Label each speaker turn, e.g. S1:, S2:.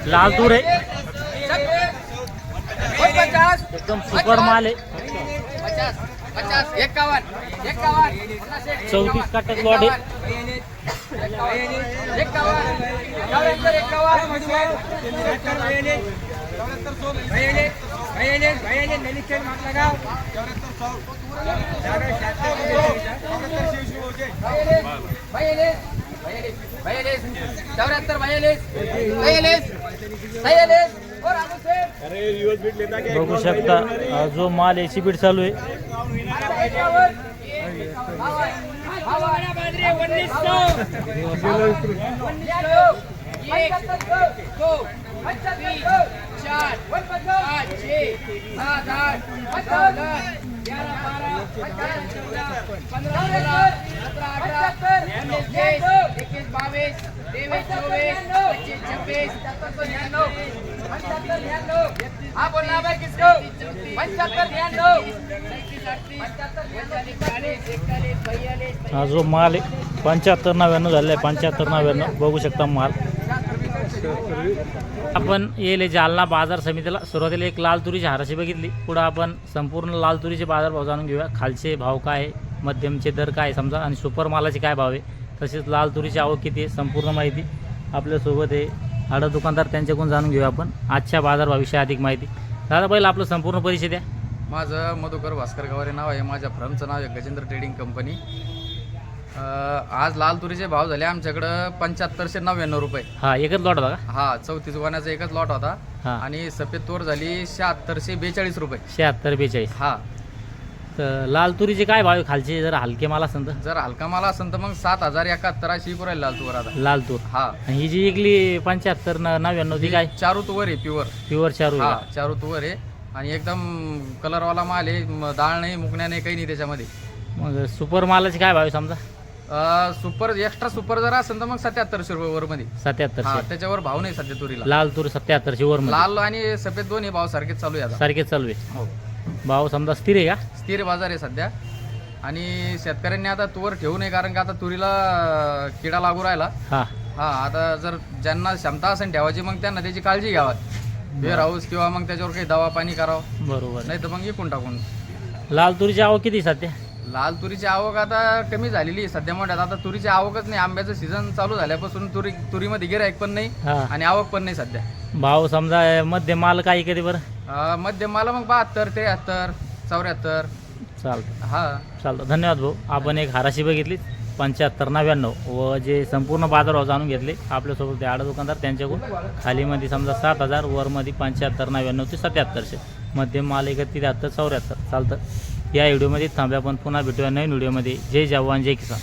S1: लाल तूर आहे,
S2: 50
S1: एकदम सुपर माल आहे.
S2: 50 51 51
S1: 34 काट्यात लॉट आहे.
S2: 54
S1: बघू शकता जो माल आहे शिबीड चालू आहे. हा जो माल आहे 75 99 झालेला आहे. 75 99 बघू शकता माल. आपण येले जालना बाजार समितीला सुरुवातीला एक लाल तुरीची हाराशी बघितली. पुढे आपण संपूर्ण लाल तुरीचे बाजारभाव जाणून घेऊया. खालचे भाव काय आहे, मध्यमचे दर काय समजा, आणि सुपर मालाचे काय भाव आहे, तसेच लाल तुरीची आवक किती आहे, संपूर्ण माहिती आपल्यासोबत आहे आडा दुकानदार, त्यांच्याकडून जाणून घेऊया आपण आजच्या बाजारभावाविषयी अधिक माहिती. दादा पहिलं आपलं संपूर्ण परिचय द्या.
S2: माझं मधुकर भास्कर गवारे नाव आहे. माझ्या फर्मचं नाव आहे गजेंद्र ट्रेडिंग कंपनी. आज लाल तुरीचे भाव झाले आमच्याकडं 7599 रुपये.
S1: हा एकच लॉट होता का?
S2: हा 34 गोण्याचा एकच लॉट होता.
S1: हा.
S2: आणि सफेद तोर झाली 7642 रुपये.
S1: 76 42.
S2: हा
S1: तर लाल तुरीचे काय भाव आहे खालचे, जर हलके माल असेल तर?
S2: जर हलका माल असेल तर मग 7071 अशी पुरायला लाल तुवर आता.
S1: लाल तूर.
S2: हा
S1: आणि ही जी इकली 75 99 ती काय?
S2: चारू तुवर आहे प्युअर.
S1: प्युअर चारू
S2: हा
S1: आहे.
S2: चारू तुवर आहे आणि एकदम कलरवाला माल आहे. डाळ नाही, मुकण्या नाही, काही नाही त्याच्यामध्ये.
S1: मग सुपर मालाचे काय भाव आहे समजा?
S2: सुपर एक्स्ट्रा सुपर जर असेल तर मग 7700 रुपये वर मध्ये.
S1: 77.
S2: त्याच्यावर भाव नाही सध्या तुरीला.
S1: लाल तूर 77 वर मध्ये.
S2: लाल आणि सफेद दोन्ही भाव सारखेच चालू आहे आता.
S1: सारखेच चालू आहे.
S2: हो
S1: भाव समजा स्थिर आहे का?
S2: स्थिर बाजार आहे सध्या. आणि शेतकऱ्यांनी आता तुवर ठेवू नये, कारण का आता तुरीला किडा लागू राहिला.
S1: हा
S2: हा आता जर ज्यांना क्षमता असेल ठेवायची मग त्यांना त्याची काळजी घ्यावी. वेअर हाऊस किंवा मग त्याच्यावर काही दवा पाणी करावं,
S1: बरोबर.
S2: नाही तर मग इकून टाकून.
S1: लाल तुरीची आवक किती सध्या?
S2: लाल तुरीची आवक आता कमी झालेली आहे सध्या मोठ्यात. आता तुरीची आवकच नाही. आंब्याचं सीझन चालू झाल्यापासून तुरीमध्ये गिराईक पण नाही
S1: हा.
S2: आणि आवक पण नाही सध्या.
S1: भाव समजा मध्य माल काय कधी बरं?
S2: मध्यम माल मग 72 73 74.
S1: चालतं
S2: हा
S1: चालतं. धन्यवाद भाऊ. आपण एक हाराशी बघितली 75 99 व जे संपूर्ण बाजारभाव जाणून घेतले आपल्यासोबत ते आडा दुकानदार, त्यांच्याकडून खालीमध्ये समजा 7000, वरमध्ये 75 99 ते 7700, मध्यम माल 31 73 74. चालतं. या व्हिडिओमध्ये थांबूया, पण पुन्हा भेटूया नवीन व्हिडिओमध्ये. जय जवान जय किसान.